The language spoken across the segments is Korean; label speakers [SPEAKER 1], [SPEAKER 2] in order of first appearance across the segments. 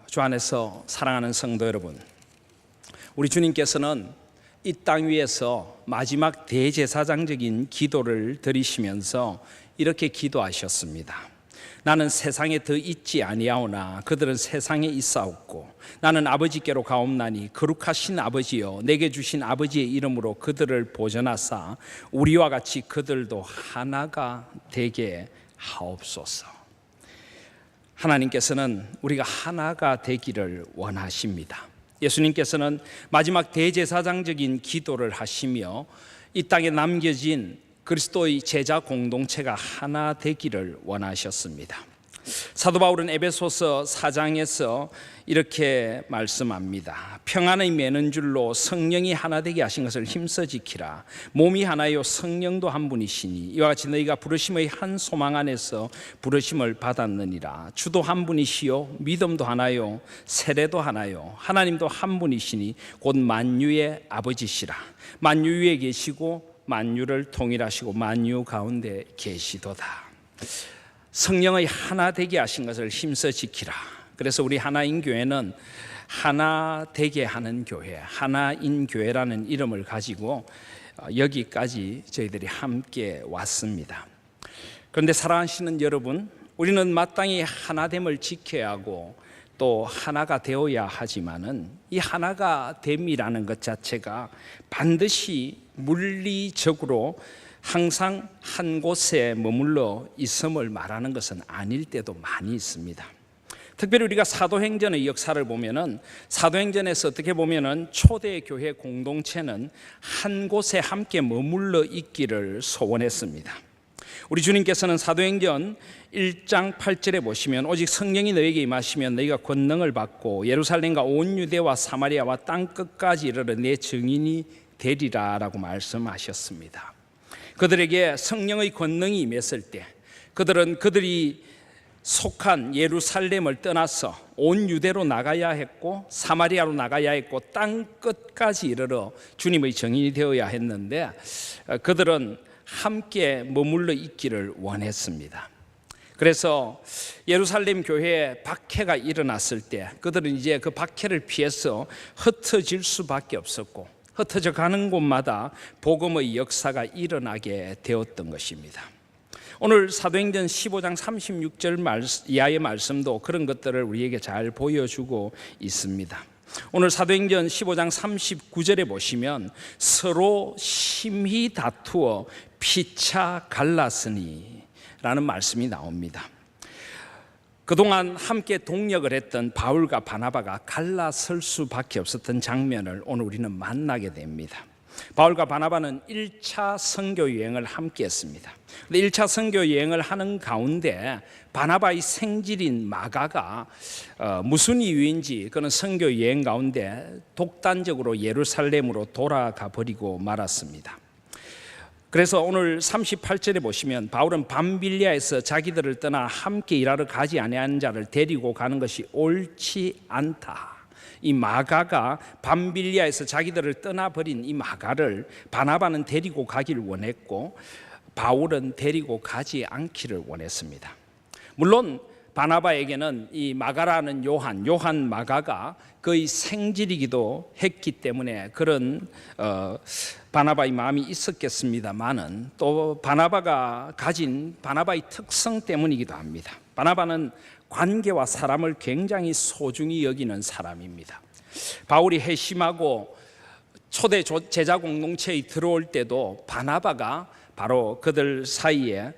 [SPEAKER 1] 주 안에서 사랑하는 성도 여러분, 우리 주님께서는 이 땅 위에서 마지막 대제사장적인 기도를 드리시면서 이렇게 기도하셨습니다. 나는 세상에 더 있지 아니하오나 그들은 세상에 있사옵고 나는 아버지께로 가옵나니 거룩하신 아버지여 내게 주신 아버지의 이름으로 그들을 보전하사 우리와 같이 그들도 하나가 되게 하옵소서. 하나님께서는 우리가 하나가 되기를 원하십니다. 예수님께서는 마지막 대제사장적인 기도를 하시며 이 땅에 남겨진 그리스도의 제자 공동체가 하나 되기를 원하셨습니다. 사도 바울은 에베소서 4장에서 이렇게 말씀합니다. 평안의 매는 줄로 성령이 하나 되게 하신 것을 힘써 지키라. 몸이 하나요 성령도 한 분이시니 이와 같이 너희가 부르심의 한 소망 안에서 부르심을 받았느니라. 주도 한 분이시요 믿음도 하나요 세례도 하나요 하나님도 한 분이시니 곧 만유의 아버지시라. 만유 위에 계시고 만유를 통일하시고 만유 가운데 계시도다. 성령의 하나 되게 하신 것을 힘써 지키라. 그래서 우리 하나인 교회는 하나 되게 하는 교회, 하나인 교회라는 이름을 가지고 여기까지 저희들이 함께 왔습니다. 그런데 사랑하시는 여러분, 우리는 마땅히 하나됨을 지켜야 하고 또 하나가 되어야 하지만은 이 하나가 됨이라는 것 자체가 반드시 물리적으로 항상 한 곳에 머물러 있음을 말하는 것은 아닐 때도 많이 있습니다. 특별히 우리가 사도행전의 역사를 보면은 사도행전에서 어떻게 보면은 초대 교회 공동체는 한 곳에 함께 머물러 있기를 소원했습니다. 우리 주님께서는 사도행전 1장 8절에 보시면 오직 성령이 너에게 임하시면 너희가 권능을 받고 예루살렘과 온 유대와 사마리아와 땅 끝까지 이르러 내 증인이 되리라 라고 말씀하셨습니다. 그들에게 성령의 권능이 임했을 때 그들은 그들이 속한 예루살렘을 떠나서 온 유대로 나가야 했고 사마리아로 나가야 했고 땅 끝까지 이르러 주님의 증인이 되어야 했는데 그들은 함께 머물러 있기를 원했습니다. 그래서 예루살렘 교회에 박해가 일어났을 때 그들은 이제 그 박해를 피해서 흩어질 수밖에 없었고 흩어져 가는 곳마다 복음의 역사가 일어나게 되었던 것입니다. 오늘 사도행전 15장 36절 이하의 말씀도 그런 것들을 우리에게 잘 보여주고 있습니다. 오늘 사도행전 15장 39절에 보시면 서로 심히 다투어 피차 갈랐으니 라는 말씀이 나옵니다. 그동안 함께 동역을 했던 바울과 바나바가 갈라설 수밖에 없었던 장면을 오늘 우리는 만나게 됩니다. 바울과 바나바는 1차 선교 여행을 함께 했습니다. 근데 1차 선교 여행을 하는 가운데 바나바의 생질인 마가가 무슨 이유인지 그는 선교 여행 가운데 독단적으로 예루살렘으로 돌아가 버리고 말았습니다. 그래서 오늘 38절에 보시면 바울은 밤빌리아에서 자기들을 떠나 함께 일하러 가지 아니한 자를 데리고 가는 것이 옳지 않다. 이 마가가 밤빌리아에서 자기들을 떠나버린 이 마가를 바나바는 데리고 가기를 원했고 바울은 데리고 가지 않기를 원했습니다. 물론 바나바에게는 이 마가라는 요한 마가가 그의 생질이기도 했기 때문에 그런 바나바의 마음이 있었겠습니다만은 또 바나바가 가진 바나바의 특성 때문이기도 합니다. 바나바는 관계와 사람을 굉장히 소중히 여기는 사람입니다. 바울이 회심하고 초대 제자 공동체에 들어올 때도 바나바가 바로 그들 사이에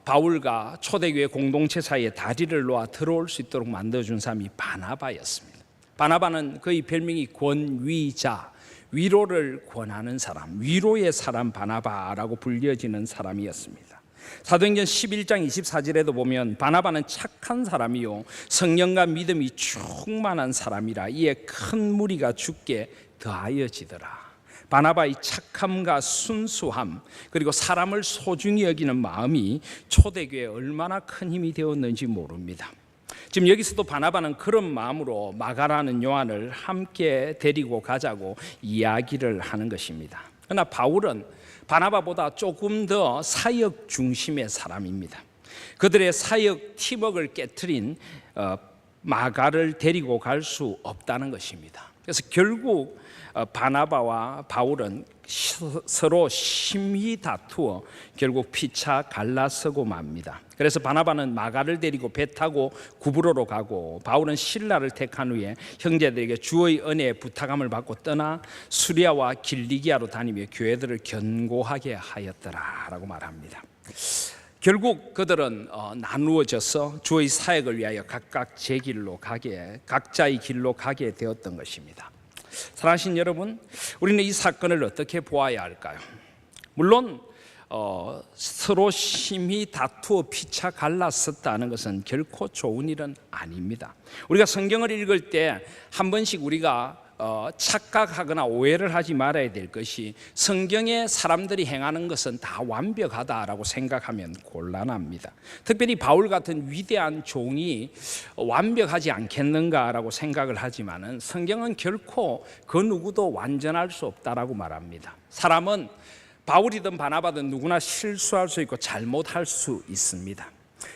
[SPEAKER 1] 바울과 초대교회 공동체 사이에 다리를 놓아 들어올 수 있도록 만들어준 사람이 바나바였습니다. 바나바는 그의 별명이 권위자, 위로를 권하는 사람, 위로의 사람 바나바라고 불려지는 사람이었습니다. 사도행전 11장 24절에도 보면 바나바는 착한 사람이요 성령과 믿음이 충만한 사람이라 이에 큰 무리가 죽게 더하여지더라. 바나바의 착함과 순수함 그리고 사람을 소중히 여기는 마음이 초대교회에 얼마나 큰 힘이 되었는지 모릅니다. 지금 여기서도 바나바는 그런 마음으로 마가라는 요한을 함께 데리고 가자고 이야기를 하는 것입니다. 그러나 바울은 바나바보다 조금 더 사역 중심의 사람입니다. 그들의 사역 팀워크를 깨트린 마가를 데리고 갈 수 없다는 것입니다. 그래서 결국 바나바와 바울은 서로 심히 다투어 결국 피차 갈라서고 맙니다. 그래서 바나바는 마가를 데리고 배 타고 구브로로 가고, 바울은 실라를 택한 후에 형제들에게 주의 은혜의 부탁함을 받고 떠나 수리아와 길리기아로 다니며 교회들을 견고하게 하였더라라고 말합니다. 결국 그들은 나누어져서 주의 사역을 위하여 각각 제 길로 가게, 각자의 길로 가게 되었던 것입니다. 사랑하신 여러분, 우리는 이 사건을 어떻게 보아야 할까요? 물론 서로 심히 다투어 피차 갈랐었다는 것은 결코 좋은 일은 아닙니다. 우리가 성경을 읽을 때 한 번씩 우리가 착각하거나 오해를 하지 말아야 될 것이, 성경에 사람들이 행하는 것은 다 완벽하다라고 생각하면 곤란합니다. 특별히 바울 같은 위대한 종이 완벽하지 않겠는가라고 생각을 하지만은, 성경은 결코 그 누구도 완전할 수 없다라고 말합니다. 사람은 바울이든 바나바든 누구나 실수할 수 있고 잘못할 수 있습니다.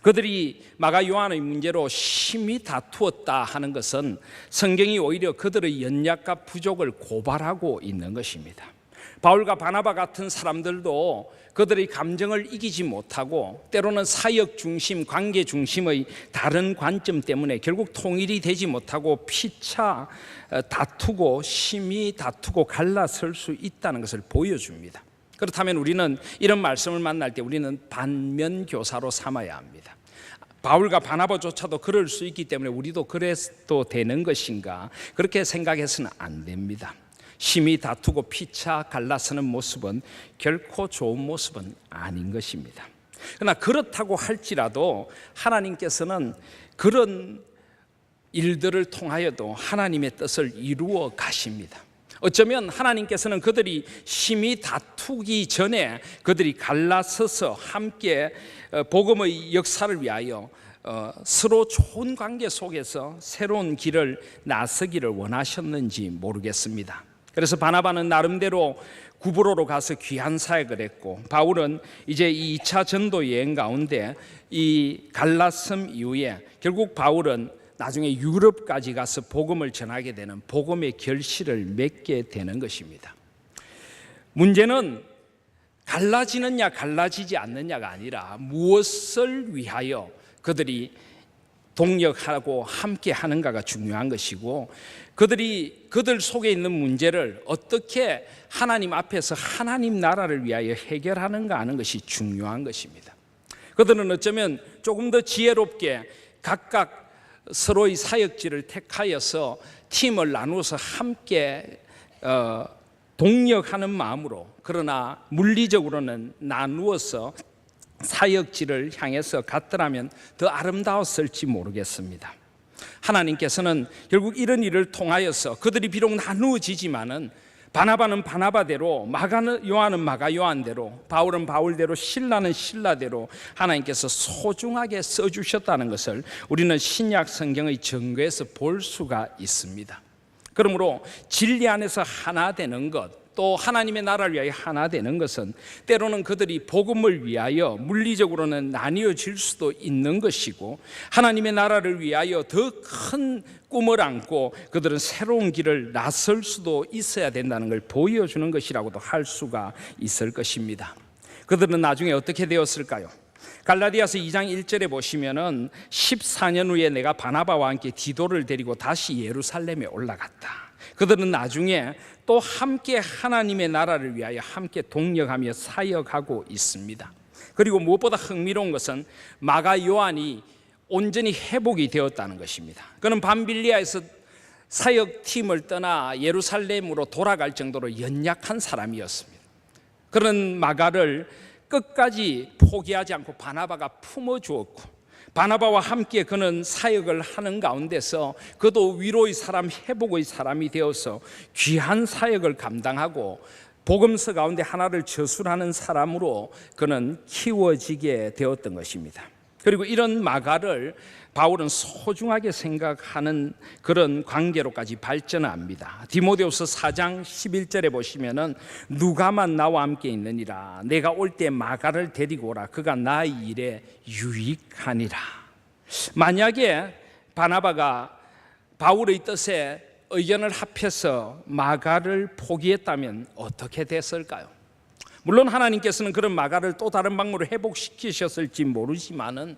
[SPEAKER 1] 그들이 마가 요한의 문제로 심히 다투었다 하는 것은 성경이 오히려 그들의 연약과 부족을 고발하고 있는 것입니다. 바울과 바나바 같은 사람들도 그들의 감정을 이기지 못하고 때로는 사역 중심, 관계 중심의 다른 관점 때문에 결국 통일이 되지 못하고 피차 다투고 심히 다투고 갈라설 수 있다는 것을 보여줍니다. 그렇다면 우리는 이런 말씀을 만날 때 우리는 반면교사로 삼아야 합니다. 바울과 바나바조차도 그럴 수 있기 때문에 우리도 그래도 되는 것인가, 그렇게 생각해서는 안 됩니다. 심히 다투고 피차 갈라서는 모습은 결코 좋은 모습은 아닌 것입니다. 그러나 그렇다고 할지라도 하나님께서는 그런 일들을 통하여도 하나님의 뜻을 이루어 가십니다. 어쩌면 하나님께서는 그들이 심히 다투기 전에 그들이 갈라서서 함께 복음의 역사를 위하여 서로 좋은 관계 속에서 새로운 길을 나서기를 원하셨는지 모르겠습니다. 그래서 바나바는 나름대로 구브로로 가서 귀한 사역을 했고, 바울은 이제 이 2차 전도 여행 가운데 이 갈라섬 이후에 결국 바울은 나중에 유럽까지 가서 복음을 전하게 되는 복음의 결실을 맺게 되는 것입니다. 문제는 갈라지느냐 갈라지지 않느냐가 아니라 무엇을 위하여 그들이 동력하고 함께 하는가가 중요한 것이고, 그들이 그들 속에 있는 문제를 어떻게 하나님 앞에서 하나님 나라를 위하여 해결하는가 하는 것이 중요한 것입니다. 그들은 어쩌면 조금 더 지혜롭게 각각 서로의 사역지를 택하여서 팀을 나누어서 함께 동력하는 마음으로, 그러나 물리적으로는 나누어서 사역지를 향해서 갔더라면 더 아름다웠을지 모르겠습니다. 하나님께서는 결국 이런 일을 통하여서 그들이 비록 나누어지지만은 바나바는 바나바대로, 요한은 마가 요한대로, 바울은 바울대로, 실라는 실라대로 하나님께서 소중하게 써주셨다는 것을 우리는 신약 성경의 증거에서 볼 수가 있습니다. 그러므로 진리 안에서 하나 되는 것, 또 하나님의 나라를 위하여 하나 되는 것은 때로는 그들이 복음을 위하여 물리적으로는 나뉘어질 수도 있는 것이고, 하나님의 나라를 위하여 더 큰 꿈을 안고 그들은 새로운 길을 나설 수도 있어야 된다는 걸 보여주는 것이라고도 할 수가 있을 것입니다. 그들은 나중에 어떻게 되었을까요? 갈라디아서 2장 1절에 보시면은 14년 후에 내가 바나바와 함께 디도를 데리고 다시 예루살렘에 올라갔다. 그들은 나중에 또 함께 하나님의 나라를 위하여 함께 동력하며 사역하고 있습니다. 그리고 무엇보다 흥미로운 것은 마가 요한이 온전히 회복이 되었다는 것입니다. 그는 밤빌리아에서 사역팀을 떠나 예루살렘으로 돌아갈 정도로 연약한 사람이었습니다. 그런 마가를 끝까지 포기하지 않고 바나바가 품어주었고, 바나바와 함께 그는 사역을 하는 가운데서 그도 위로의 사람, 회복의 사람이 되어서 귀한 사역을 감당하고 복음서 가운데 하나를 저술하는 사람으로 그는 키워지게 되었던 것입니다. 그리고 이런 마가를 바울은 소중하게 생각하는 그런 관계로까지 발전합니다. 디모데후서 4장 11절에 보시면은 누가만 나와 함께 있느니라, 내가 올 때 마가를 데리고 오라, 그가 나의 일에 유익하니라. 만약에 바나바가 바울의 뜻에 의견을 합해서 마가를 포기했다면 어떻게 됐을까요? 물론 하나님께서는 그런 마가를 또 다른 방법으로 회복시키셨을지 모르지만은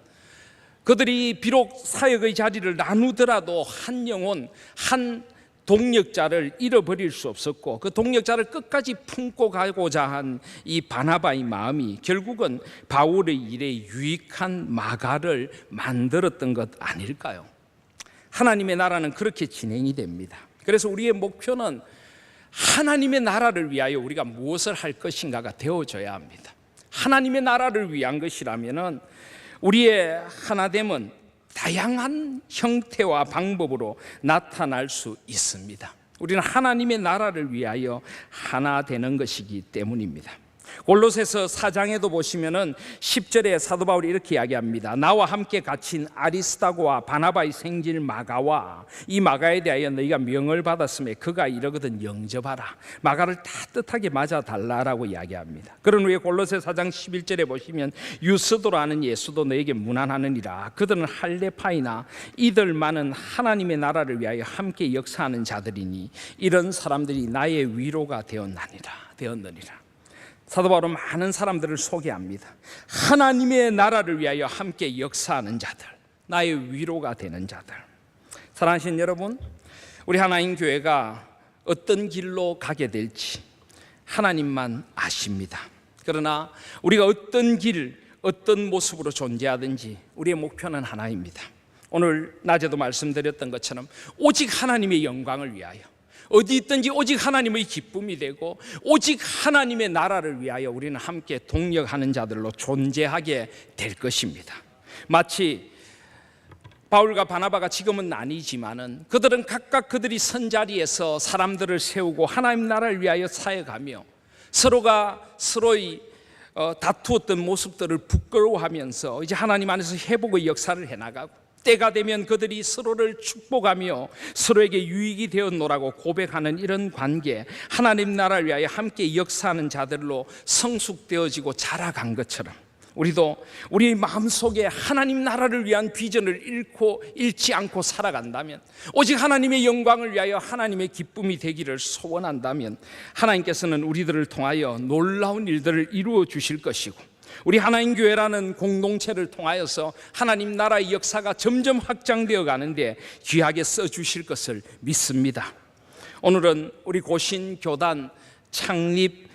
[SPEAKER 1] 그들이 비록 사역의 자리를 나누더라도 한 영혼, 한 동력자를 잃어버릴 수 없었고 그 동력자를 끝까지 품고 가고자 한 이 바나바의 마음이 결국은 바울의 일에 유익한 마가를 만들었던 것 아닐까요? 하나님의 나라는 그렇게 진행이 됩니다. 그래서 우리의 목표는 하나님의 나라를 위하여 우리가 무엇을 할 것인가가 되어져야 합니다. 하나님의 나라를 위한 것이라면은 우리의 하나됨은 다양한 형태와 방법으로 나타날 수 있습니다. 우리는 하나님의 나라를 위하여 하나 되는 것이기 때문입니다. 골로새서 4장에도 보시면은 10절에 사도 바울이 이렇게 이야기합니다. 나와 함께 갇힌 아리스다고와 바나바의 생질 마가와 이 마가에 대하여 너희가 명을 받았음에 그가 이러거든 영접하라. 마가를 따뜻하게 맞아달라라고 이야기합니다. 그런 후에 골로새 4장 11절에 보시면 유스도라는 예수도 너에게 문안하느니라. 그들은 할레파이나 이들만은 하나님의 나라를 위하여 함께 역사하는 자들이니 이런 사람들이 나의 위로가 되었느니라. 사도 바울은 많은 사람들을 소개합니다. 하나님의 나라를 위하여 함께 역사하는 자들, 나의 위로가 되는 자들. 사랑하시는 여러분, 우리 하나님 교회가 어떤 길로 가게 될지 하나님만 아십니다. 그러나 우리가 어떤 길, 어떤 모습으로 존재하든지 우리의 목표는 하나입니다. 오늘 낮에도 말씀드렸던 것처럼 오직 하나님의 영광을 위하여 어디 있든지 오직 하나님의 기쁨이 되고 오직 하나님의 나라를 위하여 우리는 함께 동력하는 자들로 존재하게 될 것입니다. 마치 바울과 바나바가 지금은 아니지만은 그들은 각각 그들이 선 자리에서 사람들을 세우고 하나님 나라를 위하여 사역하며 서로가 서로의 다투었던 모습들을 부끄러워하면서 이제 하나님 안에서 회복의 역사를 해나가고 때가 되면 그들이 서로를 축복하며 서로에게 유익이 되었노라고 고백하는 이런 관계, 하나님 나라를 위하여 함께 역사하는 자들로 성숙되어지고 자라간 것처럼 우리도 우리 마음속에 하나님 나라를 위한 비전을 잃지 않고 살아간다면, 오직 하나님의 영광을 위하여 하나님의 기쁨이 되기를 소원한다면 하나님께서는 우리들을 통하여 놀라운 일들을 이루어 주실 것이고 우리 하나님 교회라는 공동체를 통하여서 하나님 나라의 역사가 점점 확장되어 가는데 귀하게 써주실 것을 믿습니다. 오늘은 우리 고신교단 창립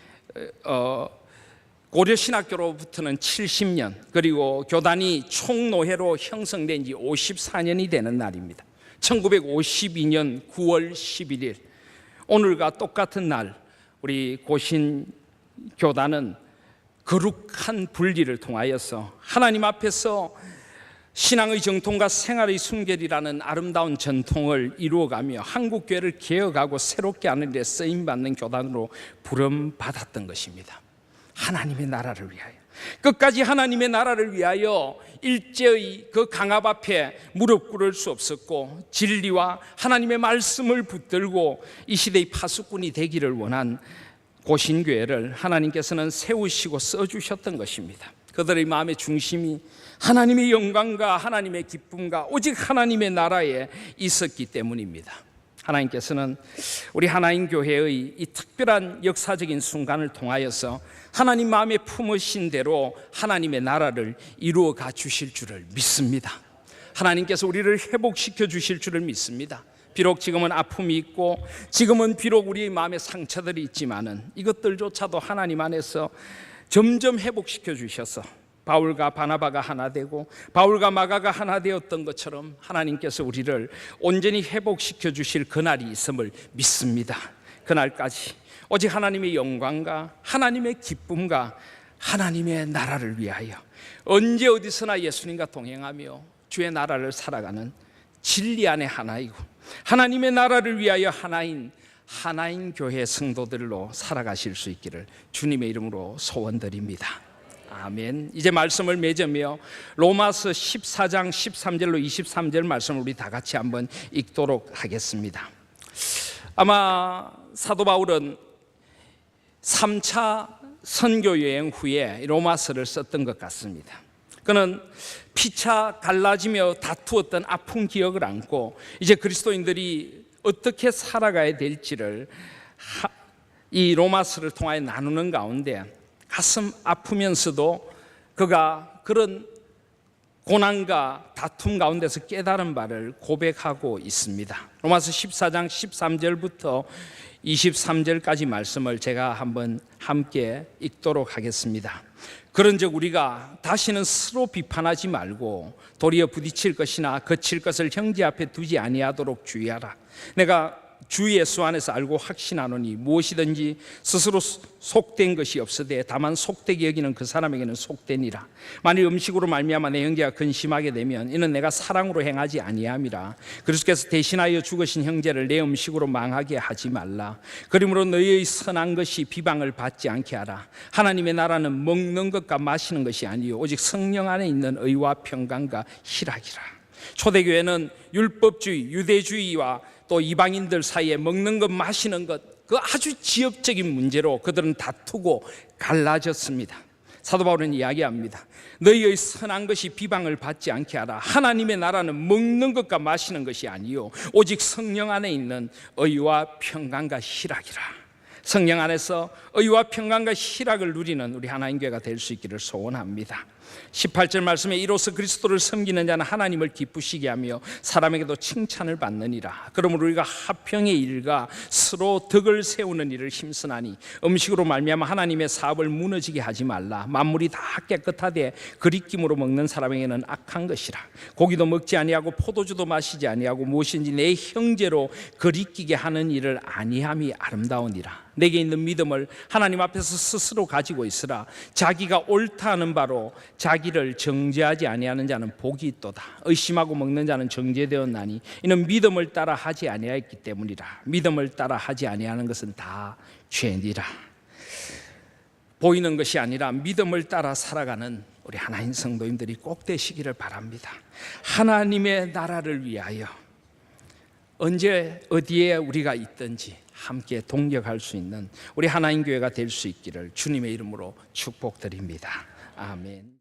[SPEAKER 1] 고려신학교로부터는 70년, 그리고 교단이 총노회로 형성된 지 54년이 되는 날입니다. 1952년 9월 11일 오늘과 똑같은 날 우리 고신교단은 거룩한 분리를 통하여서 하나님 앞에서 신앙의 정통과 생활의 순결이라는 아름다운 전통을 이루어가며 한국교회를 개혁하고 새롭게 하는 데 쓰임받는 교단으로 부름받았던 것입니다. 하나님의 나라를 위하여, 끝까지 하나님의 나라를 위하여 일제의 그 강압 앞에 무릎 꿇을 수 없었고 진리와 하나님의 말씀을 붙들고 이 시대의 파수꾼이 되기를 원한 고신교회를 하나님께서는 세우시고 써주셨던 것입니다. 그들의 마음의 중심이 하나님의 영광과 하나님의 기쁨과 오직 하나님의 나라에 있었기 때문입니다. 하나님께서는 우리 하나님 교회의 이 특별한 역사적인 순간을 통하여서 하나님 마음에 품으신 대로 하나님의 나라를 이루어 가 주실 줄을 믿습니다. 하나님께서 우리를 회복시켜 주실 줄을 믿습니다. 비록 지금은 아픔이 있고 지금은 비록 우리의 마음에 상처들이 있지만은 이것들조차도 하나님 안에서 점점 회복시켜 주셔서 바울과 바나바가 하나 되고 바울과 마가가 하나 되었던 것처럼 하나님께서 우리를 온전히 회복시켜 주실 그날이 있음을 믿습니다. 그날까지 오직 하나님의 영광과 하나님의 기쁨과 하나님의 나라를 위하여 언제 어디서나 예수님과 동행하며 주의 나라를 살아가는 진리 안에 하나이고 하나님의 나라를 위하여 하나인 교회 성도들로 살아가실 수 있기를 주님의 이름으로 소원드립니다. 아멘. 이제 말씀을 맺으며 로마서 14장 13절로 23절 말씀을 우리 다 같이 한번 읽도록 하겠습니다. 아마 사도 바울은 3차 선교 여행 후에 로마서를 썼던 것 같습니다. 그는 피차 갈라지며 다투었던 아픈 기억을 안고 이제 그리스도인들이 어떻게 살아가야 될지를 이 로마서를 통하여 나누는 가운데 가슴 아프면서도 그가 그런 고난과 다툼 가운데서 깨달은 바를 고백하고 있습니다. 로마서 14장 13절부터 23절까지 말씀을 제가 한번 함께 읽도록 하겠습니다. 그런즉 우리가 다시는 스스로 비판하지 말고 도리어 부딪힐 것이나 거칠 것을 형제 앞에 두지 아니하도록 주의하라. 내가 주 예수 안에서 알고 확신하노니 무엇이든지 스스로 속된 것이 없으되 다만 속되게 여기는 그 사람에게는 속되니라. 만일 음식으로 말미암아 내 형제가 근심하게 되면 이는 내가 사랑으로 행하지 아니함이라. 그리스도께서 대신하여 죽으신 형제를 내 음식으로 망하게 하지 말라. 그러므로 너희의 선한 것이 비방을 받지 않게 하라. 하나님의 나라는 먹는 것과 마시는 것이 아니요 오직 성령 안에 있는 의와 평강과 희락이라. 초대교회는 율법주의, 유대주의와 또 이방인들 사이에 먹는 것, 마시는 것, 그 아주 지엽적인 문제로 그들은 다투고 갈라졌습니다. 사도 바울은 이야기합니다. 너희의 선한 것이 비방을 받지 않게 하라. 하나님의 나라는 먹는 것과 마시는 것이 아니요 오직 성령 안에 있는 의와 평강과 희락이라. 성령 안에서 의와 평강과 희락을 누리는 우리 하나님 교회가 될 수 있기를 소원합니다. 18절 말씀에 이로써 그리스도를 섬기는 자는 하나님을 기쁘시게 하며 사람에게도 칭찬을 받느니라. 그러므로 우리가 화평의 일과 서로 덕을 세우는 일을 힘쓰나니 음식으로 말미암아 하나님의 사업을 무너지게 하지 말라. 만물이 다 깨끗하되 그리낌으로 먹는 사람에게는 악한 것이라. 고기도 먹지 아니하고 포도주도 마시지 아니하고 무엇인지 내 형제로 그리끼게 하는 일을 아니함이 아름다우니라. 내게 있는 믿음을 하나님 앞에서 스스로 가지고 있으라. 자기가 옳다 하는 바로 자기를 정죄하지 아니하는 자는 복이 있도다. 의심하고 먹는 자는 정죄되었나니 이는 믿음을 따라 하지 아니하였기 때문이라. 믿음을 따라 하지 아니하는 것은 다 죄니라. 보이는 것이 아니라 믿음을 따라 살아가는 우리 하나님 성도님들이 꼭 되시기를 바랍니다. 하나님의 나라를 위하여 언제 어디에 우리가 있든지 함께 동력할 수 있는 우리 하나님 교회가 될 수 있기를 주님의 이름으로 축복드립니다. 아멘.